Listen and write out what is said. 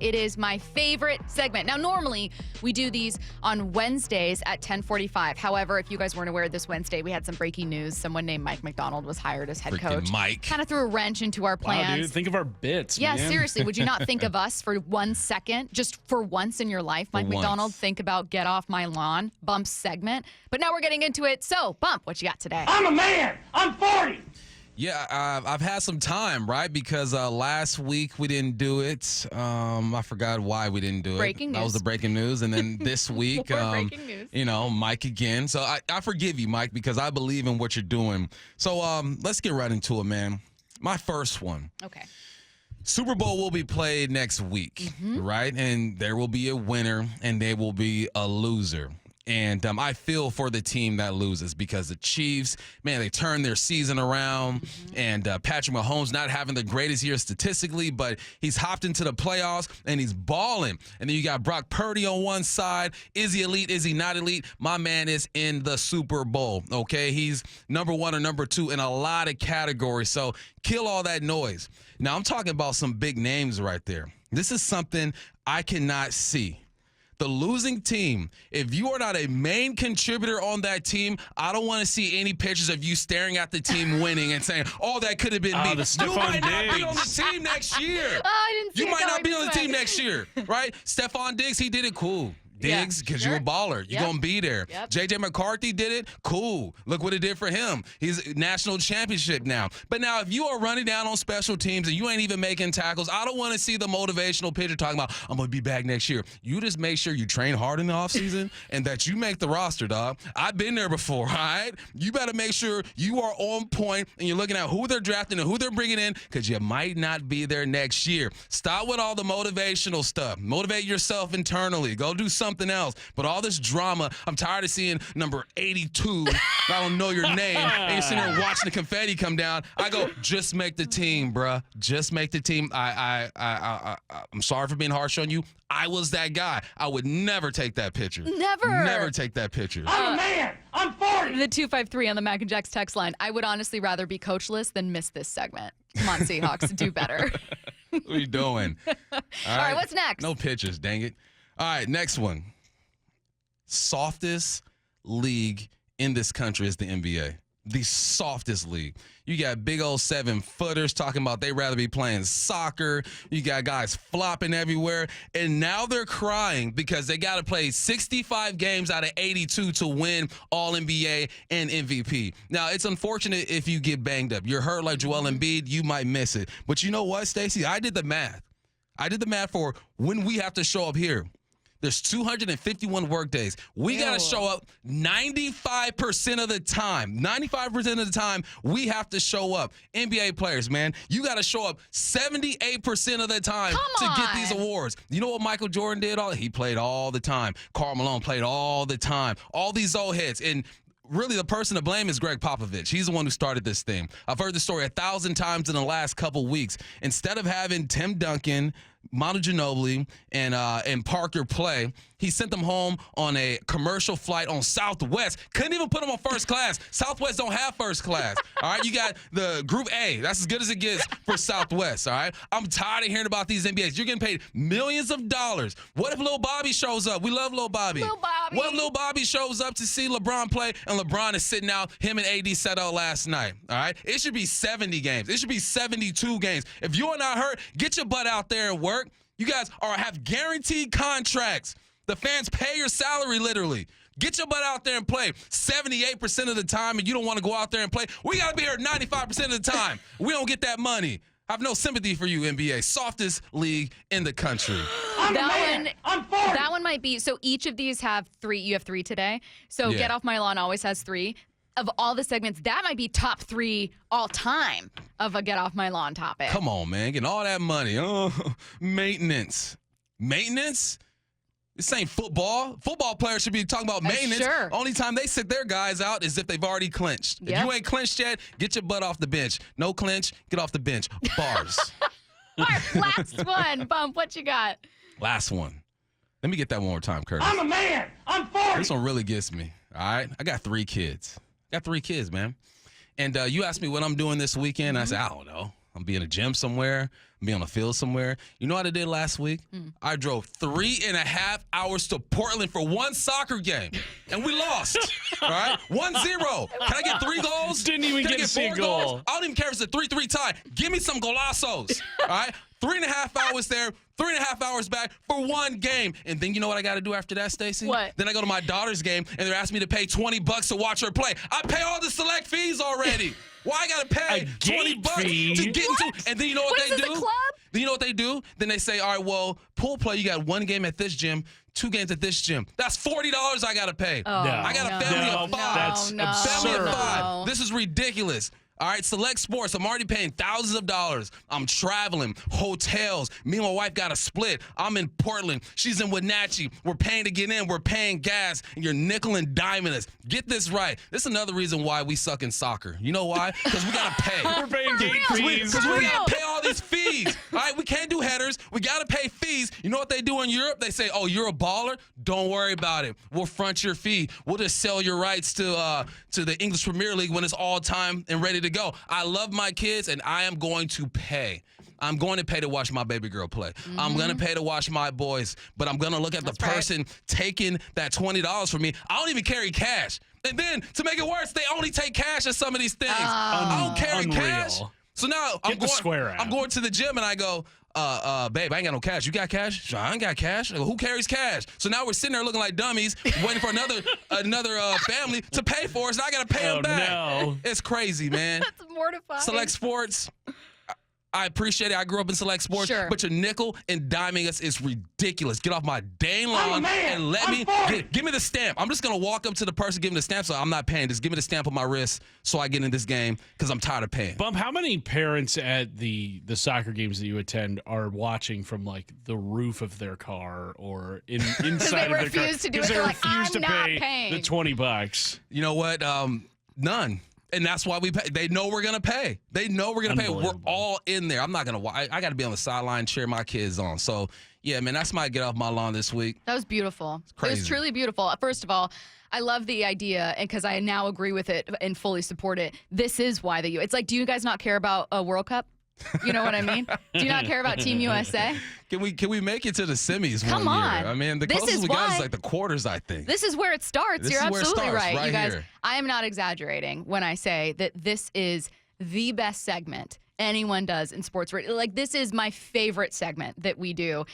It is my favorite segment. Now, normally we do these on Wednesdays at 10:45. However, if you guys weren't aware, this Wednesday we had some breaking news. Someone named Mike McDonald was hired as head coach. Mike. Kind of threw a wrench into our plans. Wow, dude, think of our bits, Yeah, man. seriously. Would you not think of us for 1 second, just for once in your life, Mike McDonald? Think about Get Off My Lawn, Bump's segment. But now we're getting into it. So, Bump, what you got today? I'm a man. I'm 40. Yeah, I've had some time, right? Because last week we didn't do it. I forgot why we didn't do it. Breaking news. That was the breaking news. And then this week, More breaking news. Mike again. So I forgive you, Mike, because I believe in what you're doing. So let's get right into it, man. My first one. Okay. Super Bowl will be played next week, right? And there will be a winner and there will be a loser. And I feel for the team that loses because the Chiefs, man, they turned their season around. And Patrick Mahomes not having the greatest year statistically, but he's hopped into the playoffs and he's balling. And then you got Brock Purdy on one side. Is he elite? Is he not elite? My man is in the Super Bowl, okay? He's number one or number two in a lot of categories. So kill all that noise. Now, I'm talking about some big names right there. This is something I cannot see. The losing team, if you are not a main contributor on that team, I don't want to see any pictures of you staring at the team winning and saying, oh, that could have been me. You might not be on the team next year. I didn't see You it might not going be on the this team way. next year, right? Stephon Diggs, he did it cool. Diggs, because sure. you're a baller. You're going to be there. Yep. J.J. McCarthy did it. Cool. Look what it did for him. He's national championship now. But now if you are running down on special teams and you ain't even making tackles, I don't want to see the motivational picture talking about, I'm going to be back next year. You just make sure you train hard in the offseason and that you make the roster, dog. I've been there before, all right? You better make sure you are on point and you're looking at who they're drafting and who they're bringing in because you might not be there next year. Stop with all the motivational stuff. Motivate yourself internally. Go do something else. But all this drama, I'm tired of seeing number 82. I don't know your name. And you're sitting there watching the confetti come down. I go, just make the team, bruh. Just make the team. I'm sorry for being harsh on you. I was that guy. I would never take that picture. Never take that picture. I'm a man. I'm 40. The 253 on the Mac and Jacks text line. I would honestly rather be coachless than miss this segment. Come on, Seahawks, do better. What are you doing? All right, what's next? No pictures, dang it. All right, next one. Softest league in this country is the NBA. The softest league. You got big old 7-footers talking about they'd rather be playing soccer. You got guys flopping everywhere. And now they're crying because they got to play 65 games out of 82 to win All-NBA and MVP. Now, it's unfortunate if you get banged up. You're hurt like Joel Embiid, you might miss it. But you know what, Stacey? I did the math. For when we have to show up here. There's 251 work days. We got to show up 95% of the time. 95% of the time, we have to show up. NBA players, man, you got to show up 78% of the time to get these awards. You know what Michael Jordan did? He played all the time. Karl Malone played all the time. All these old heads. And really, the person to blame is Greg Popovich. He's the one who started this thing. I've heard the story 1,000 times in the last couple weeks. Instead of having Tim Duncan, Manu Ginobili, and Parker play, he sent them home on a commercial flight on Southwest. Couldn't even put them on first class. Southwest don't have first class. All right, you got the Group A. That's as good as it gets for Southwest. All right, I'm tired of hearing about these NBAs. You're getting paid millions of dollars. What if Lil Bobby shows up? We love Lil Bobby. What if Lil Bobby shows up to see LeBron play and LeBron is sitting out? Him and AD set out last night. All right, it should be 70 games. It should be 72 games. If you're not hurt, get your butt out there and work. You guys have guaranteed contracts. The fans pay your salary, literally. Get your butt out there and play 78% of the time, and you don't want to go out there and play. We got to be here 95% of the time. We don't get that money. I have no sympathy for you, NBA. Softest league in the country. That one might be. So each of these have 3. You have 3 today. So Get Off My Lawn always has 3. Of all the segments, that might be top 3 all time of a Get Off My Lawn topic. Come on, man. Getting all that money. Oh, maintenance. Maintenance? This ain't football. Football players should be talking about maintenance. Sure. Only time they sit their guys out is if they've already clinched. Yep. If you ain't clinched yet, get your butt off the bench. No clinch, get off the bench. Bars. All right, last one. Bump, what you got? Last one. Let me get that one more time, Curtis. I'm a man. I'm 40. This one really gets me, all right? I got 3 kids. Got 3 kids, man. And you asked me what I'm doing this weekend. I said, I don't know. I'm be in a gym somewhere. I'm be on a field somewhere. You know what I did last week? I drove 3.5 hours to Portland for one soccer game, and we lost. All right, 1-0. Can I get 3 goals? Didn't even Can I get to see a 4 goal. goals? I don't even care if it's a 3-3 tie. Give me some golazos. All right, 3.5 hours there, 3.5 hours back for one game. And then you know what I got to do after that, Stacy? What? Then I go to my daughter's game, and they're asking me to pay $20 to watch her play. I pay all the select fees already. Why I got to pay A $20 gate fee? to get into? And then you know what What they is this, do? a club? Then you know what they do? Then they say, all right, well, pool play, you got 1 game at this gym, 2 games at this gym. That's $40 I got to pay. Oh, I got a family of 5. That's Family of absurd. 5. This is ridiculous. All right, select sports. I'm already paying thousands of dollars. I'm traveling, hotels. Me and my wife got a split. I'm in Portland. She's in Wenatchee. We're paying to get in. We're paying gas, and you're nickel and diming us. Get this right. This is another reason why we suck in soccer. You know why? Because we got to pay. We're paying gate fees. Because we got to pay all these fees. All right, we can't do headers. We got to pay fees. You know what they do in Europe? They say, oh, you're a baller? Don't worry about it. We'll front your fee. We'll just sell your rights to the English Premier League when it's all time and ready to go. I love my kids, and I am going to pay. I'm going to pay to watch my baby girl play. I'm going to pay to watch my boys, but I'm going to look at the person taking that $20 from me. I don't even carry cash. And then, to make it worse, they only take cash at some of these things. I don't carry Unreal. cash. So now Get the square out. I'm going to the gym, and I go, babe, I ain't got no cash. You got cash? Sure, I ain't got cash. I go, who carries cash? So now we're sitting there looking like dummies, waiting for another family to pay for us, and I got to pay them back. No. It's crazy, man. That's mortifying. Select sports. I appreciate it. I grew up in select sports, Sure. but your nickel and diming us is ridiculous. Get off my dang I'm a lawn man. and let I'm me 40. give me the stamp. I'm just gonna walk up to the person, give him the stamp, so I'm not paying. Just give me the stamp on my wrist so I get in this game because I'm tired of paying. Bump, how many parents at the soccer games that you attend are watching from like the roof of their car or inside of their car? refuse to do it. Because they They're like, refuse "I'm to not pay paying." the $20. You know what? None. And that's why we pay. They know we're gonna pay. They know we're gonna pay. We're Unbelievable. all in there. I'm not gonna. I got to be on the sideline, cheer my kids on. So yeah, man, that's my get off my lawn this week. That was beautiful. It crazy. was truly beautiful. First of all, I love the idea, and because I now agree with it and fully support it. This is why the U. It's like, do you guys not care about a World Cup? You know what I mean? Do you not care about Team USA? Can we make it to the semis Come one on. year? I mean, the This closest is we got why- is like the quarters, I think. This is where it starts. This You're is where it absolutely starts, right. right You guys, here. I am not exaggerating when I say that this is the best segment anyone does in sports radio. Like, this is my favorite segment that we do.